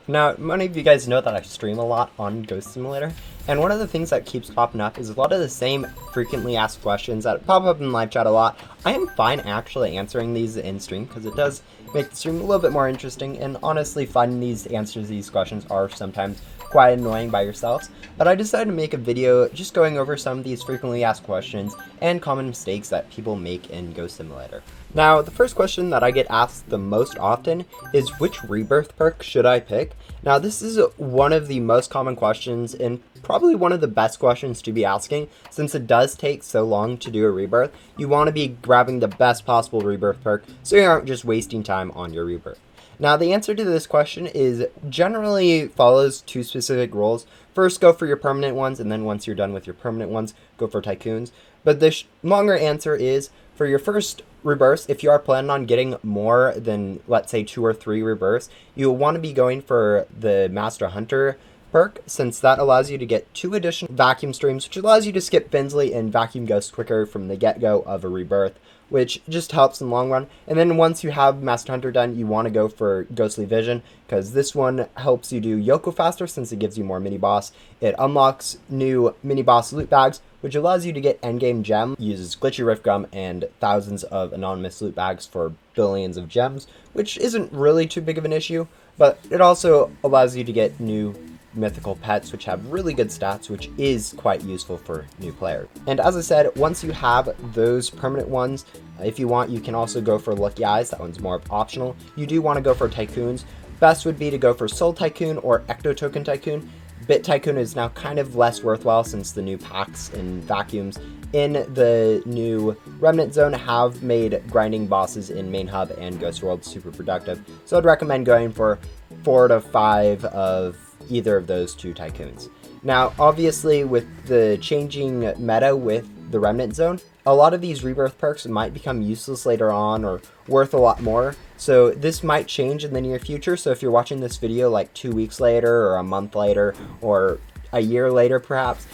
Now, many of you guys know that I stream a lot on Ghost Simulator, and one of the things that keeps popping up is a lot of the same frequently asked questions that pop up in live chat a lot. I am fine actually answering these in stream because it does make the stream a little bit more interesting, and honestly finding these answers to these questions are sometimes quite annoying by yourselves, but I decided to make a video just going over some of these frequently asked questions and common mistakes that people make in Ghost Simulator. Now, the first question that I get asked the most often is which rebirth perk should I pick? Now, this is one of the most common questions and probably one of the best questions to be asking since it does take so long to do a rebirth. You want to be grabbing the best possible rebirth perk so you aren't just wasting time on your rebirth. Now, the answer to this question is generally follows two specific rules. First, go for your permanent ones, and then once you're done with your permanent ones, go for tycoons. But the longer answer is, for your first rebirths, if you are planning on getting more than, let's say, 2 or 3 rebirths, you'll want to be going for the Master Hunter perk, since that allows you to get 2 additional vacuum streams, which allows you to skip Finsley and vacuum Ghost quicker from the get-go of a rebirth, which just helps in the long run. And then once you have Master Hunter done, you want to go for Ghostly Vision, because this one helps you do Yoko faster since it gives you more mini-boss. It unlocks new mini-boss loot bags, which allows you to get endgame gem, uses glitchy rift gum, and thousands of anonymous loot bags for billions of gems, which isn't really too big of an issue, but it also allows you to get new mythical pets which have really good stats, which is quite useful for new players. And as I said, once you have those permanent ones, if you want, you can also go for Lucky Eyes. That one's more optional. You do want to go for Tycoons. Best would be to go for Soul Tycoon or Ecto Token Tycoon. Bit Tycoon is now kind of less worthwhile since the new packs and vacuums in the new Remnant Zone have made grinding bosses in Main Hub and Ghost World super productive. So I'd recommend going for 4 to 5 of either of those 2 tycoons. Now, obviously, with the changing meta with the Remnant Zone, a lot of these rebirth perks might become useless later on or worth a lot more. So this might change in the near future. So if you're watching this video like 2 weeks later or a month later or a year later perhaps,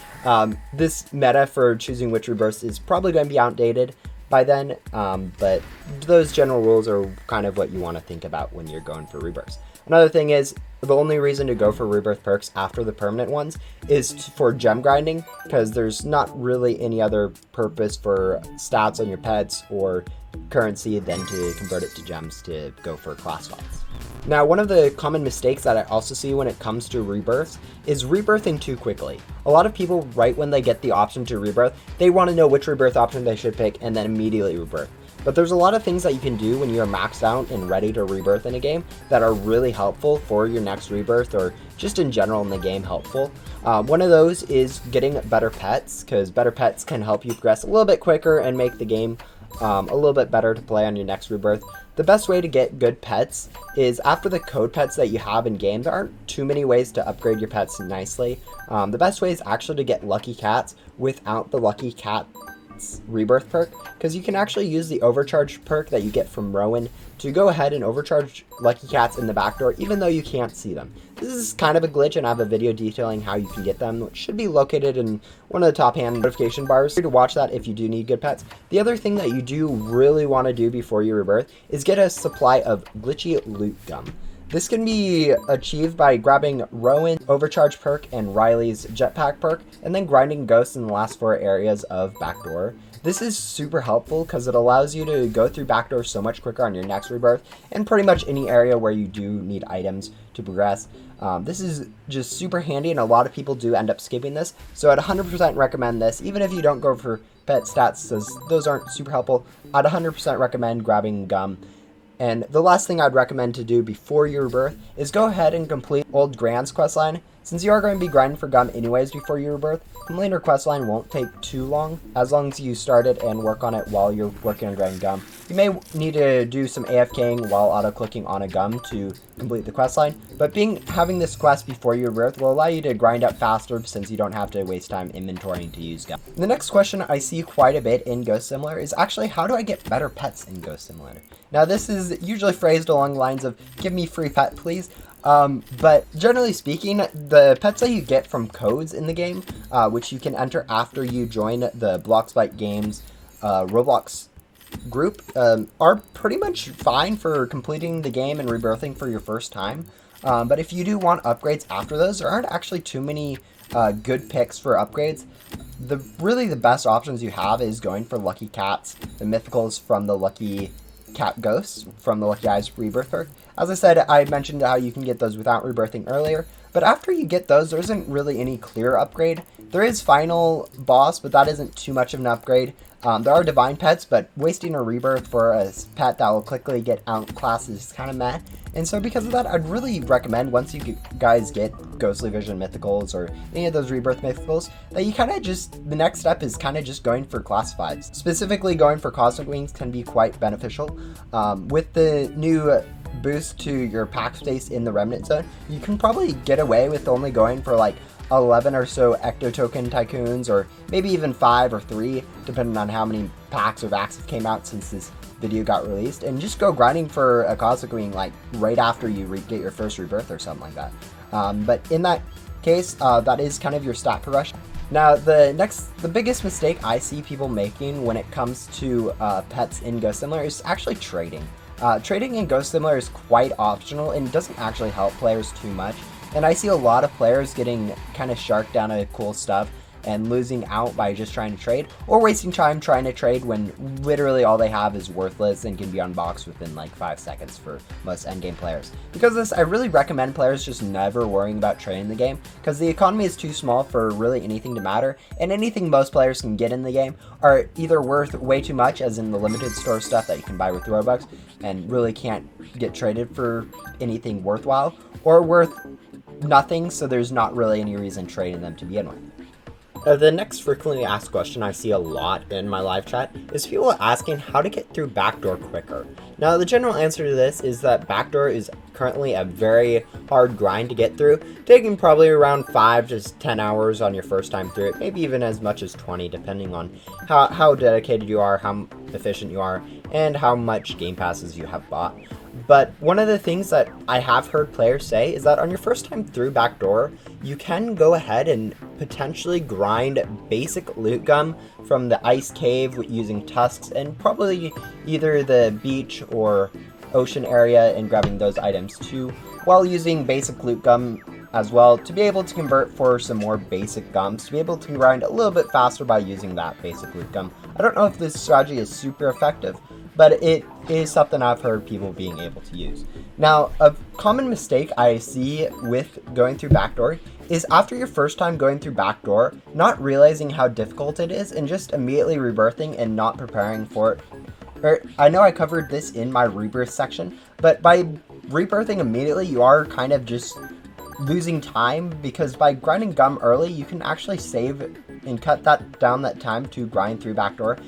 this meta for choosing which rebirths is probably going to be outdated by then. But those general rules are kind of what you want to think about when you're going for rebirths. Another thing is, the only reason to go for rebirth perks after the permanent ones is for gem grinding, because there's not really any other purpose for stats on your pets or currency than to convert it to gems to go for class fights. Now, one of the common mistakes that I also see when it comes to rebirths is rebirthing too quickly. A lot of people, right when they get the option to rebirth, they want to know which rebirth option they should pick and then immediately rebirth. But there's a lot of things that you can do when you're maxed out and ready to rebirth in a game that are really helpful for your next rebirth, or just in general in the game helpful. One of those is getting better pets, because better pets can help you progress a little bit quicker and make the game a little bit better to play on your next rebirth. The best way to get good pets is after the code pets that you have in game. There aren't too many ways to upgrade your pets nicely. The best way is actually to get lucky cats without the lucky cat rebirth perk, because you can actually use the overcharge perk that you get from Rowan to go ahead and overcharge lucky cats in the back door even though you can't see them. This is kind of a glitch, and I have a video detailing how you can get them, which should be located in one of the top hand notification bars to watch that if you do need good pets. The other thing that you do really want to do before you rebirth is get a supply of glitchy loot gum. This can be achieved by grabbing Rowan's overcharge perk and Riley's jetpack perk, and then grinding ghosts in the last 4 areas of backdoor. This is super helpful because it allows you to go through backdoor so much quicker on your next rebirth, and pretty much any area where you do need items to progress. This is just super handy, and a lot of people do end up skipping this, so I'd 100% recommend this. Even if you don't go for pet stats, as those aren't super helpful, I'd 100% recommend grabbing gum. And the last thing I'd recommend to do before your rebirth is go ahead and complete Old Grand's questline. Since you are going to be grinding for gum anyways before your rebirth, completing her questline won't take too long, as long as you start it and work on it while you're working on grinding gum. You may need to do some AFKing while auto-clicking on a gum to complete the questline, but having this quest before your rebirth will allow you to grind up faster since you don't have to waste time inventorying to use gum. The next question I see quite a bit in Ghost Simulator is actually, how do I get better pets in Ghost Simulator? Now, this is usually phrased along the lines of, give me free pet, please. But generally speaking, the pets that you get from codes in the game, which you can enter after you join the Bloxbyte Games Roblox group, are pretty much fine for completing the game and rebirthing for your first time. But if you do want upgrades after those, there aren't actually too many good picks for upgrades. Really the best options you have is going for Lucky Cats, the mythicals from the Lucky Cat Ghosts, from the Lucky Eyes Rebirth perk. As I said, I mentioned how you can get those without rebirthing earlier, but after you get those, there isn't really any clear upgrade. There is Final Boss, but that isn't too much of an upgrade. There are Divine Pets, but wasting a rebirth for a pet that will quickly get outclassed is kind of meh. And so because of that, I'd really recommend once you guys get Ghostly Vision Mythicals or any of those Rebirth Mythicals, that you kind of just, the next step is kind of just going for Classifieds. Specifically going for Cosmic Wings can be quite beneficial. With the new boost to your pack space in the Remnant Zone, you can probably get away with only going for like 11 or so Ecto Token Tycoons, or maybe even 5 or 3, depending on how many packs or vacs have came out since this video got released, and just go grinding for a Cosmic Wing like right after you get your first rebirth or something like that. But in that case, that is kind of your stat progression. Now, the biggest mistake I see people making when it comes to pets in Ghost Simulator is actually trading. Trading in Ghost Simulator is quite optional and doesn't actually help players too much. And I see a lot of players getting kind of sharked down to cool stuff and losing out by just trying to trade, or wasting time trying to trade when literally all they have is worthless and can be unboxed within like 5 seconds for most endgame players. Because of this, I really recommend players just never worrying about trading the game, because the economy is too small for really anything to matter, and anything most players can get in the game are either worth way too much, as in the limited store stuff that you can buy with Robux and really can't get traded for anything worthwhile, or worth nothing, so there's not really any reason trading them to begin with. The next frequently asked question I see a lot in my live chat is people asking how to get through Backdoor quicker. Now, the general answer to this is that Backdoor is currently a very hard grind to get through, taking probably around 5 to 10 hours on your first time through it, maybe even as much as 20, depending on how dedicated you are, how efficient you are, and how much game passes you have bought. But one of the things that I have heard players say is that on your first time through Backdoor, you can go ahead and potentially grind basic loot gum from the ice cave using tusks, and probably either the beach or ocean area and grabbing those items too, while using basic loot gum as well to be able to convert for some more basic gums, to be able to grind a little bit faster by using that basic loot gum. I don't know if this strategy is super effective, but it is something I've heard people being able to use. Now, a common mistake I see with going through Backdoor is after your first time going through Backdoor, not realizing how difficult it is and just immediately rebirthing and not preparing for it. I know I covered this in my rebirth section, but by rebirthing immediately, you are kind of just losing time, because by grinding gum early, you can actually save and cut down that time to grind through Backdoor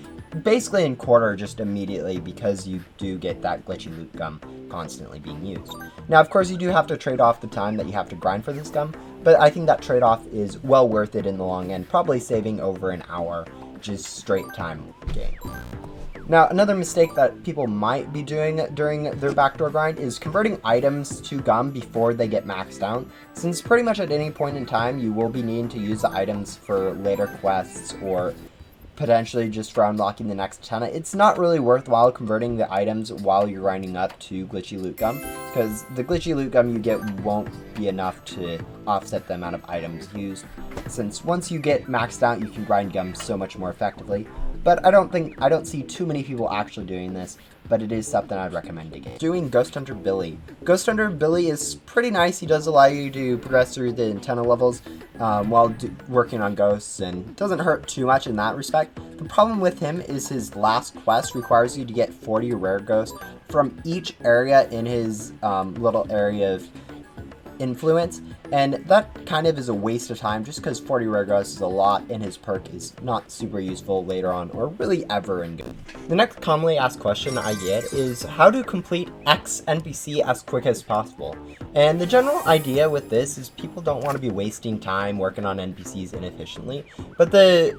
basically in quarter just immediately, because you do get that glitchy loot gum constantly being used. Now, of course, you do have to trade off the time that you have to grind for this gum, but I think that trade-off is well worth it in the long end, probably saving over an hour just straight time gain. Now, another mistake that people might be doing during their Backdoor grind is converting items to gum before they get maxed out, since pretty much at any point in time you will be needing to use the items for later quests or potentially just for unlocking the next ton. It's not really worthwhile converting the items while you're grinding up to glitchy loot gum, because the glitchy loot gum you get won't be enough to offset the amount of items used, since once you get maxed out you can grind gum so much more effectively. But I don't see too many people actually doing this, but it is something I'd recommend to get. Doing Ghost Hunter Billy. Ghost Hunter Billy is pretty nice. He does allow you to progress through the antenna levels while working on ghosts, and doesn't hurt too much in that respect. The problem with him is his last quest requires you to get 40 rare ghosts from each area in his little area of influence, and that kind of is a waste of time, just because 40 rare ghosts is a lot and his perk is not super useful later on or really ever in game. The next commonly asked question I get is how to complete X NPC as quick as possible. And the general idea with this is people don't want to be wasting time working on NPCs inefficiently, but the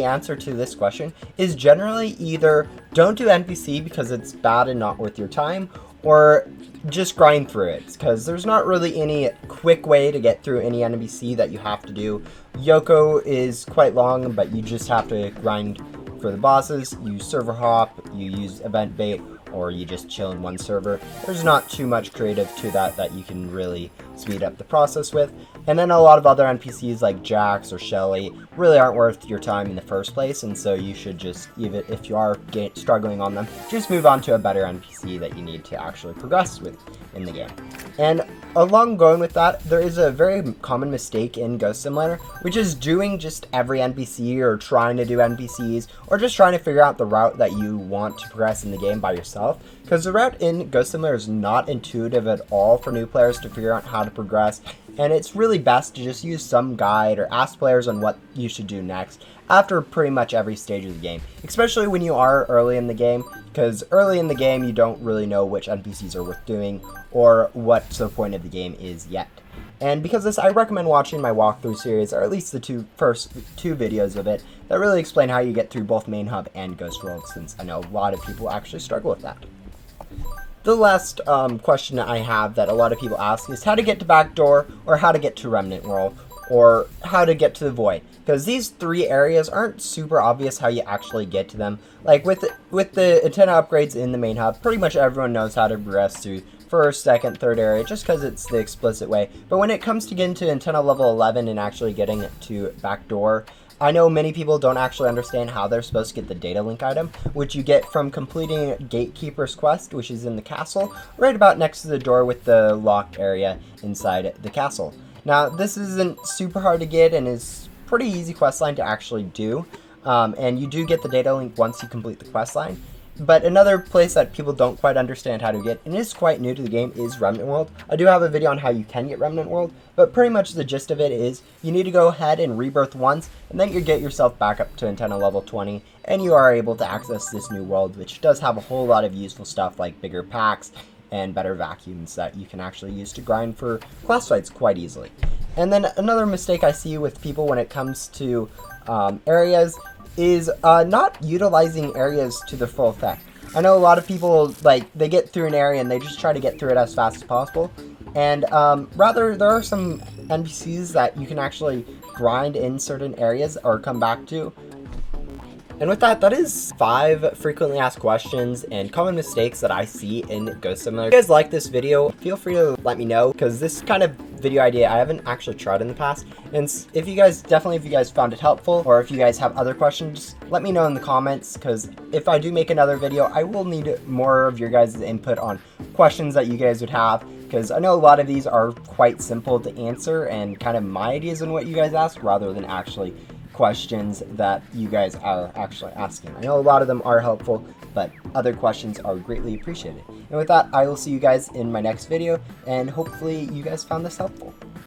answer to this question is generally either don't do NPC because it's bad and not worth your time, or just grind through it, because there's not really any quick way to get through any NPC that you have to do. Yoko is quite long, but you just have to grind for the bosses, you server hop, you use event bait, or you just chill in one server. There's not too much creative to that you can really speed up the process with. And then a lot of other NPCs like Jax or Shelly really aren't worth your time in the first place, and so you should just, even if you are struggling on them, just move on to a better NPC that you need to actually progress with in the game. And along going with that, there is a very common mistake in Ghost Simulator, which is doing just every NPC or trying to do NPCs or just trying to figure out the route that you want to progress in the game by yourself, because the route in Ghost Simulator is not intuitive at all for new players to figure out how to progress, and it's really best to just use some guide or ask players on what you should do next after pretty much every stage of the game, especially when you are early in the game, because early in the game you don't really know which NPCs are worth doing or what the point of the game is yet. And because of this, I recommend watching my walkthrough series, or at least the first two videos of it, that really explain how you get through both Main Hub and Ghost World, since I know a lot of people actually struggle with that. The last question I have that a lot of people ask is how to get to Backdoor, or how to get to Remnant World, or how to get to the Void. Because these three areas aren't super obvious how you actually get to them. Like with the antenna upgrades in the Main Hub, pretty much everyone knows how to progress through first, second, third area, just because it's the explicit way. But when it comes to getting to antenna level 11 and actually getting to Backdoor, I know many people don't actually understand how they're supposed to get the data link item, which you get from completing Gatekeeper's quest, which is in the castle, right about next to the door with the locked area inside the castle. Now, this isn't super hard to get and is pretty easy questline to actually do, and you do get the data link once you complete the questline. But another place that people don't quite understand how to get, and is quite new to the game, is Remnant World. I do have a video on how you can get Remnant World, but pretty much the gist of it is you need to go ahead and rebirth once, and then you get yourself back up to antenna level 20, and you are able to access this new world, which does have a whole lot of useful stuff like bigger packs and better vacuums that you can actually use to grind for class fights quite easily. And then another mistake I see with people when it comes to areas is not utilizing areas to their full effect. I know a lot of people, like, they get through an area and they just try to get through it as fast as possible, and rather there are some NPCs that you can actually grind in certain areas or come back to. And with that, that is 5 frequently asked questions and common mistakes that I see in Ghost Simulator. If you guys like this video, feel free to let me know, because this kind of video idea I haven't actually tried in the past. And if you guys found it helpful, or if you guys have other questions, let me know in the comments, because if I do make another video, I will need more of your guys' input on questions that you guys would have, because I know a lot of these are quite simple to answer and kind of my ideas on what you guys ask rather than actually questions that you guys are actually asking. I know a lot of them are helpful, but other questions are greatly appreciated. And with that, I will see you guys in my next video, and hopefully you guys found this helpful.